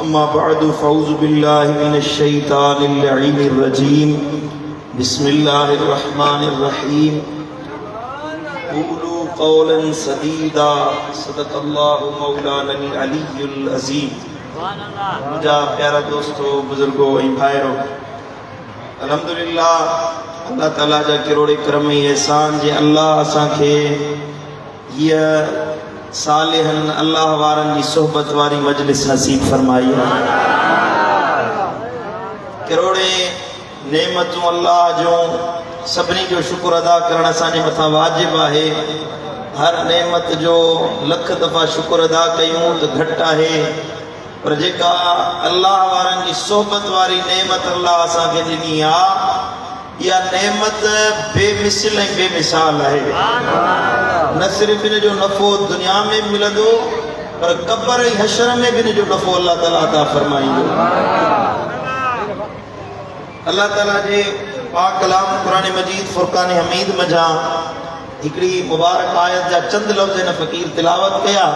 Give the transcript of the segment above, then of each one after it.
अम्मा बअदु फ़अऊज़ु बिल्लाहि मिनश शैतानिर रजीम बिस्मिल्लाहिर रहमानिर रहीम क़ूलू क़ौलन सदीदा सदक़ल्लाहु मौलानल अलीयुल अज़ीम। मुंहिंजा प्यारा दोस्तों, बुजुर्गो ऐं भाइरो, अल्हम्दुलिल्लाह अल्लाह ताला जा किरोड़े करम ऐं एहसान जे अल्लाह असांखे हीअ सालिहन अल्लाह वारनि जी सोहबत वारी मजलिस नसीब फरमाई। किरोड़े नेमतूं अल्लाह जो सभिनी जो शुक्र अदा करणु असांजे मथां वाजिब आहे। हर नेमत जो लख दफ़ा शुक्र अदा कयूं त घटि आहे, पर जेका अल्लाह वारनि जी सोहबत वारी नेमत अल्लाह असांखे ॾिनी आहे, इहा नेमत बेमिसल ऐं बेमिसाल आहे। न सिर्फ़ इन जो नफ़ो दुनिया में मिलंदो, पर क़ब्र ऐं हशर में भी इन जो नफ़ो अल्लाह ताला अता फरमाईंदो। अल्लाह ताला जे पाक कलाम क़ुरान मजीद फ़ुरक़ान हमीद मझां हिकिड़ी मुबारक आयत जा चंद लफ़्ज़ हिन फ़क़ीर तिलावत कया।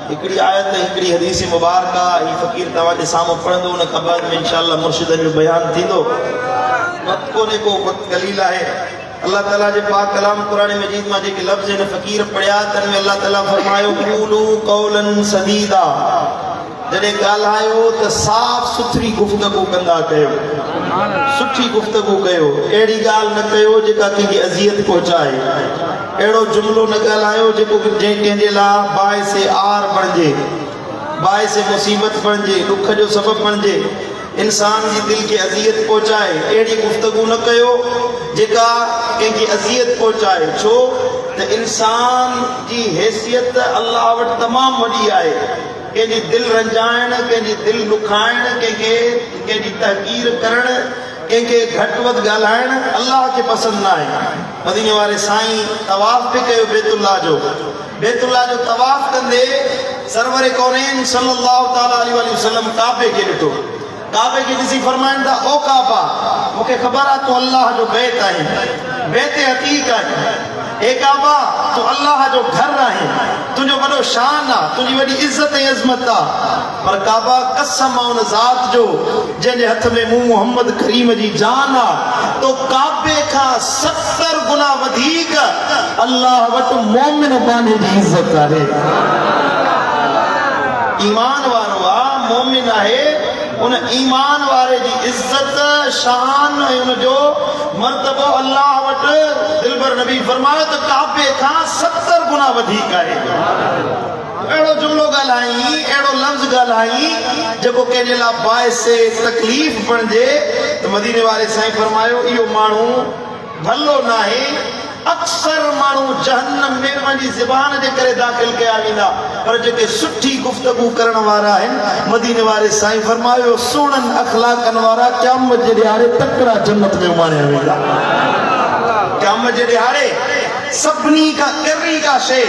हिकिड़ी आयत हिकिड़ी हदीस मुबारक ही फ़क़ीर तव्हांजे साम्हूं पढ़ंदो, उन खां बाद में इंशाअल्लाह मुर्शिदनि जो बयान थींदो। वक़्त कोन्हे को, वक़्त कलील आहे। अल्लाह ताला जे पाक कलाम क़ुरान मजीद में जेके लफ़्ज़ हिन फ़क़ीर पढ़िया, तन में अल्लाह ताला फरमायो क़ूलू क़ौलन सदीदा। जॾहिं ॻाल्हायो त साफ़ सुथरी गुफ़्तगू कंदा कयो, सुठी गुफ़्तगू कयो। अहिड़ी ॻाल्हि न कयो जेका कंहिंखे अज़ियत पहुचाए। अहिड़ो जुमिलो न ॻाल्हायो जेको जंहिं कंहिंजे लाइ बाइसे आर बणिजे, बाइसे मुसीबत बणिजे, दुख जो सबबु बणिजे, इंसान जी दिल के अज़ियत पहुचाए। अहिड़ी गुफ़्तगू न कयो जेका कंहिंखे अज़ियत पहुचाए। छो त इंसान जी हैसियत अल्लाह वटि तमामु वॾी आहे। कंहिंजी दिलि रंजाइण, कंहिंजी दिलि दुखाइण, कंहिंजी तहक़ीर करणु, कंहिंखे घटि वधि ॻाल्हाइण अल्लाह खे पसंदि न आहे। मदीने वारे साईं तवाफ़ बि कयो बेतुल्लाह जो। बेतुल्लाह जो तवाफ़ कंदे सरवर कौनैन सल्लल्लाहु तआला अलैहि वसल्लम काबे खे ॾिठो। काबे खे ॾिसी फरमाइनि था, ओ काबा, मूंखे ख़बर आहे तूं अल्लाह जो बैत आहीं, बैत अतीक आहीं। ए काबा, तूं अल्लाह जो घर आहीं, तुंहिंजो वॾो शान आहे, तुंहिंजी वॾी इज़त ऐं अज़मत आहे। पर काबा, कसम आहे उन ज़ात जो जंहिंजे हथ में मूं मोहम्मद करीम जी जान आहे, तो काबे खां 70 गुना वधीक अल्लाह वटि मोमिन बाने जी इज़त आहे। ईमान वारो आहे, मोमिन आहे, उन ईमान वारे जी इज्जत शान ऐं उन जो मर्तबो अल्लाह वटि दिलबर नबी फरमायो त काबे खां 70 गुना वधीक आहे। अहिड़ो जुमिलो ॻाल्हाई, अहिड़ो लफ़्ज़ ॻाल्हाई जेको कंहिंजे लाइ बाइसे तकलीफ़ बणिजे, त मदीने वारे साईं फरमायो इहो माण्हू भलो न आहे। अक्सर माण्हू जहन्नम में पंहिंजी ज़बान जे करे दाख़िल कया वेंदा, पर जेके सुठी गुफ़्तगू करण वारा आहिनि, मदीने वारे साईं फरमायो सुहिणनि अख़लाक़नि वारा क़यामत जे ॾियारे तकड़ा जन्नत में उमाणिया वेंदा। क़यामत जे ॾियारे सभिनी खां किरी का शइ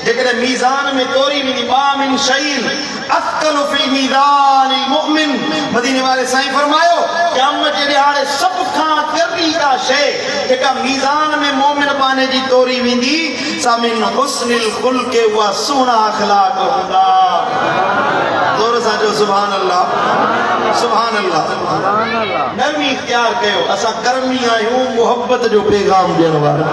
जेकॾहिं मीज़ान में तोरी वेंदी, मा मिन शैइन अथक़लु फ़िल मीज़ानिल मुमिन, मदीने वारे साईं फरमायो क़यामत जे ॾियारे सभ खां किरी का शइ जेका मीज़ान में मोमिन बाने जी तोरी वेंदी, सामिन हुस्निल ख़ुल्क़, उहा सुहिणा अख़लाक़ हूंदा। ज़ोर सां चओ सुभान अल्लाह, सुभान अल्लाह। नरमी इख्तियार कयो, असां करमी आहियूं, मुहब्बत जो पैगाम ॾियण वारा।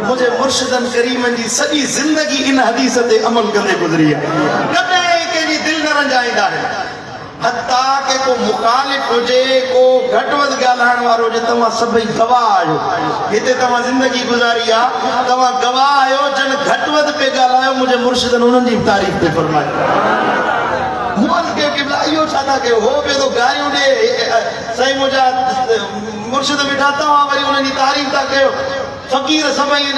मुझे मुर्शिदन करीमन जी सॼी ज़िंदगी इन हदीस ते अमल कंदे गुज़री आहे। कॾहिं कंहिंजी दिलि न रंजाईंदा आहिनि। हत्ता के को मुखालिफ़ हुजे, को घटि वधि ॻाल्हाइण वारो हुजे, तव्हां सभई गवाह आहियो। हिते तव्हां ज़िंदगी गुज़ारी आहे, तव्हां गवाह आहियो। जन घटि वधि पे ॻाल्हायो, मुंहिंजे मुर्शिदन उन्हनि जी तारीफ़ पे फरमायो। इहो छा था कयो, हो बि तो गारियूं ॾे, साईं मुंहिंजा मुर्शिद वेठा, तव्हां वरी उन्हनि जी तारीफ़ था कयो। फ़क़ीर सभई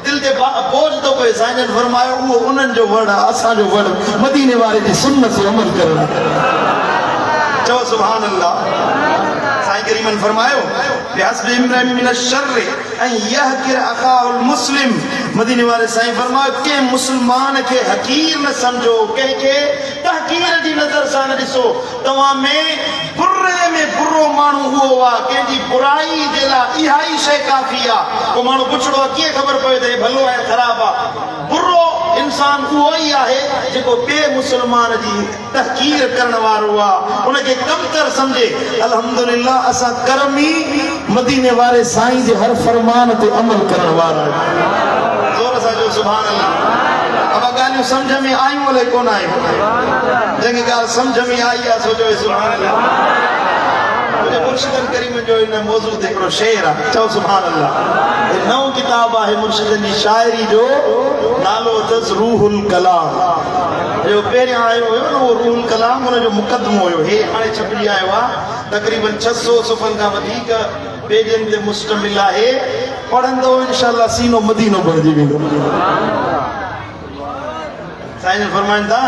दिल ते बोझ तो पे। साईं जन फरमायो उहो उन्हनि जो वड़ आहे, असांजो वड़ मदीने वारे जी सुन्नत ते अमल करणु। चओ सुभान अल्लाह। साईं करीमन फरमायो बिहस्बि इम्रिन मिन शर्रि अन यहकिर अखाहुल मुस्लिम, मदीने वारे साईं फरमायो के मुसलमान के हकीर न समझो, कंहिंखे तहकीर जी नज़र सां न ॾिसो। तव्हां में बुरे में बुरो माण्हू उहो आहे, कंहिंजी बुराई जे लाइ इहा ई शइ काफ़ी आहे। को माण्हू पुछड़ो आहे, कीअं ख़बर पए त भलो ऐं ख़राबु आहे? बुरो इंसान वो ही आहे जेको बे मुसलमान जी तहकीर करण वारो आहे, उनके कमतर समझे। अल्हम्दुलिल्लाह असां करमी मदीने वारे साईं जे हर फरमान ते अमल करण वारा आहियूं। जोर सां जो सुभान अल्लाह। अब ॻाल्हियूं समझ में आयूं अलाए कोन आयूं? जंहिंखे ॻाल्हि समझ में आई आहे सोचो सुभान अल्लाह। मुझे मुर्शिदन करीम जो इन मौजू ते हिकिड़ो शेर आहे, चओ सुभान अल्लाह। ये नओं किताब आहे मुर्शिदन जी शाइरी जो, नालो अथसि रूहुल कलाम। जो पहिरियां आयो हुयो न उहो रूहुल कलाम, उनजो मुक़दमो हुयो, हे हाणे छपिजी आयो आहे। तक़रीबन 600 सुफ़हनि खां वधीक पेजनि ते मुश्तमिल आहे। पढ़ंदो इंशाअल्लाह सीनो मदीनो बणिजी वेंदो। साईं फरमाइनि था,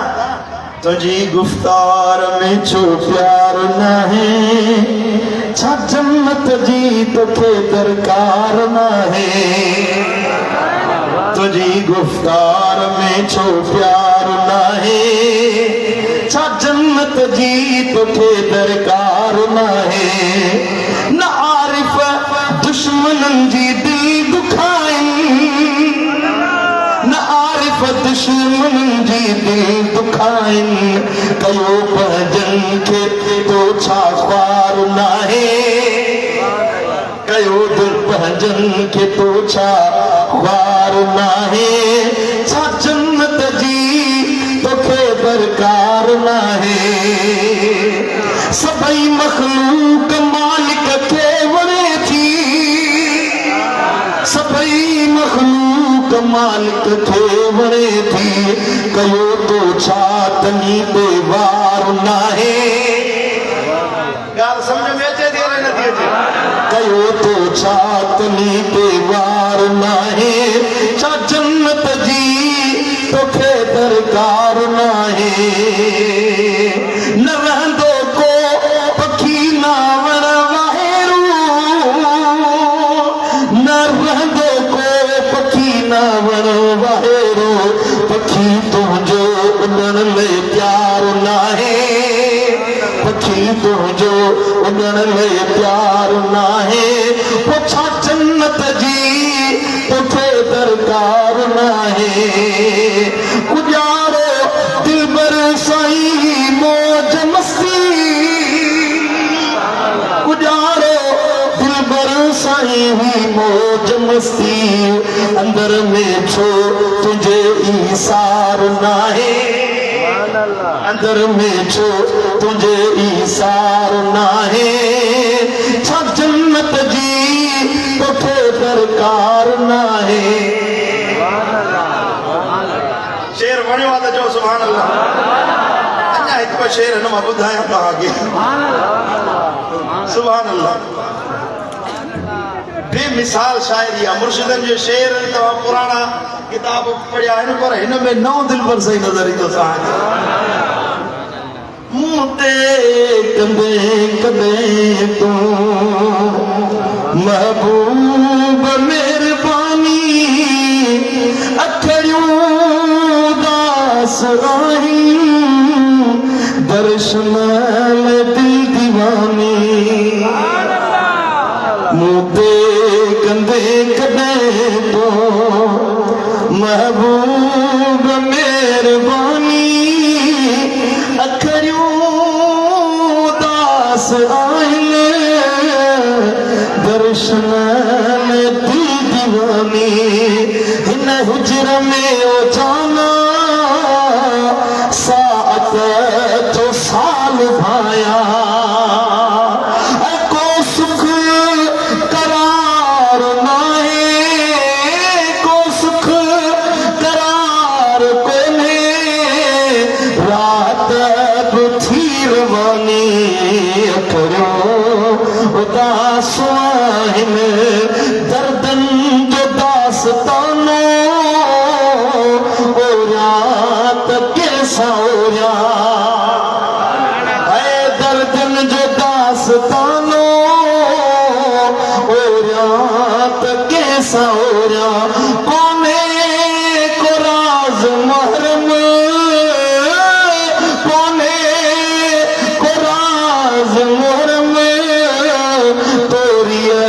तुझी गुफ्तार में छो प्यार न है, छा जन्नत जी तोखे दरकार न है। तुझी गुफ्तार में छो प्यार न है, छा जन्नत जी तोखे दरकार न है। न आरिफ दुश्मनन जी दिल दुखाइन, न आरिफ दुश्मनन जी दिल दुखाइन, कयो पंहिंजन खे तो छा ख्वार न है। कयो दिल पंहिंजन खे तो छा ख्वार न है। छा जन्नत जी तोखे दरकार न है। सभई मखलूक मालिक खे वणे थी, सभई मखलूक मालिक खे वणे थी, कयो तो छा तनी ते वार न है। ॻाल्हि समझ में अचे थी या नथी अचे? कयो तो छा तनी ते वार न है। छा जन्नत जी तोखे दरकार न है। न रहंदो को पखी नावण वाहेरू, न रहंदो को पखी नावण वाहेरू, पखी तुंहिंजो उॾण लाइ प्यार न है। पखी तुंहिंजो उॾण लाइ प्यार न है। पोइ छा जन्नत जी तोखे दरकार न है। उॼारो दिलबर साईं मौज मस्ती, उॼारो दिलबर साईं ही मौज मस्ती, अंदर में छो तुझे ईसार न है। अंदर में छो तुझे ईसार न है। छा जन्नत जी तोखे दरकार न है। शेर वणियो आहे त चओ सुभान अल्लाह। अञा हिकु शेर हिन मां ॿुधायां तव्हांखे, सुभान अल्लाह। बेमिसाल शाइरी आहे मुर्शिदन जो शेर। तव्हां पुराणा किताब पढ़िया आहिनि पर हिन में नओं दिलबर सही नज़र ईंदो तव्हांखे। मूं ते कॾहिं कॾहिं तूं महबूब महिरबानी, अखड़ियूं दास आहिनि, दर्शन दिल दीवानी। मूं ते कॾहिं कॾहिं तूं महबूब महिरबानी, अखड़ियूं दास आहिनि, दर्शन दिल दीवानी। हिन हुजर में ओ जाना साअत जो साल भाया, को सुख करार नाहे, को सुख करार कोन्हे, रात थी रवानी। अखड़ियूं उदास आहिनि, दर्दन जो दास्तानो, ओरिया त कंहिंसां ओरिया, ऐं दर्दन जो दास्तानो, ओरिया त कंहिंसां ओरिया। कोन्हे को राज़ महरम, कोन्हे को राज़ महरम, तोरीअ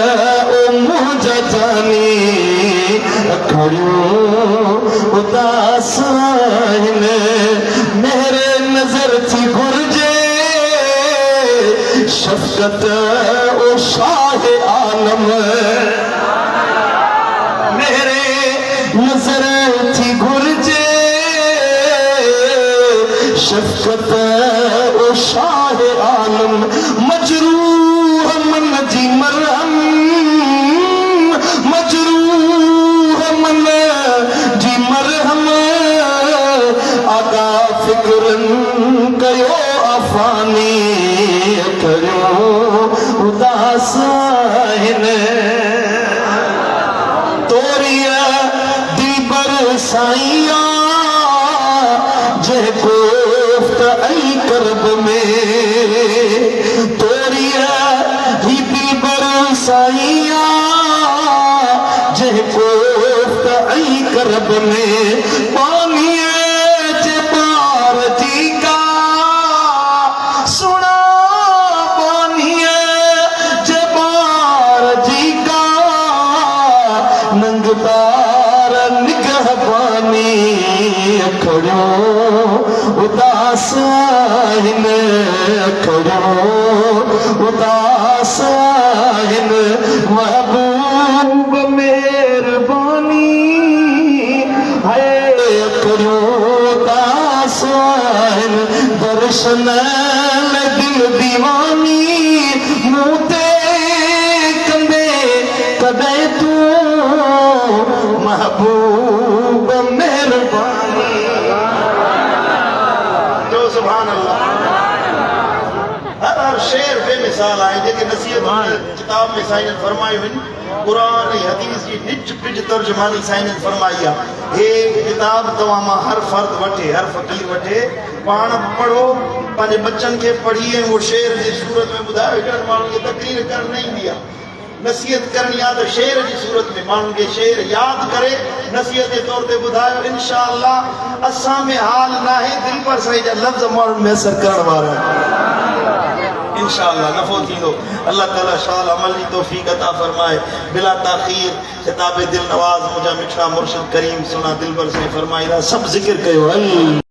ओ मुंहिंजा जानी, अखा शफकत ओ शाह आलम मेरे नजर थी घुरजे शफकत ओ शाह आलम मजरूह मन जी मरहम मजरूह मन जी मरहम आगा फिक्रन कयो अफानी कयो उदास हिन तोरिया दिलबर साईया जे कोफ्त ऐ करब में तोरिया ही दिलबर साईया जे कोफ्त ऐ करब में पानिए जे पार जी का सुना पानिए जे पार जी का नंगदार निगह पानी खड़ो उदास हिन खड़ो उदास हिन महबूब मेहरबानी है खड़ो उदास हिन दर्शन दिल दीवानी मूते कंदे कदे तू महबूब मेहरबानी जो सुभान अल्लाह हर शेर बेमिसाल आहे जेके नसीहत किताब में साईं फरमायो आहिनि कुरान ऐं हदीस जी निज पिज तर्जुमानी साईं फरमाई आहे हे किताब तव्हां मां हर फर्द वठे हर फ़कीर वठे पाण पढ़ो पंहिंजे बच्चनि खे पढ़ी ऐं उहो शेर जी सूरत में ॿुधायो हिकिड़नि माण्हुनि खे तकरीर करणु न ईंदी आहे नसीहत करनी आहे त शेर जी सूरत में माण्हुनि खे शेर यादि करे नसीहत जे तौर ते ॿुधायो इंशा अल्लाह असां में हाल न आहे दिल पर साईं जा लफ़्ज़ माण्हुनि में असर करण वारा इंशा अल्लाह नफ़ो थींदो अल्लाह ताला शाल अमल जी तौफ़ीक़ अता फरमाए बिला ताख़ीर खिताब दिल नवाज़ मुंहिंजा मिठड़ा मुर्शिद करीम सुना दिलबर साईं फरमाईंदा सभु ज़िक्र कयो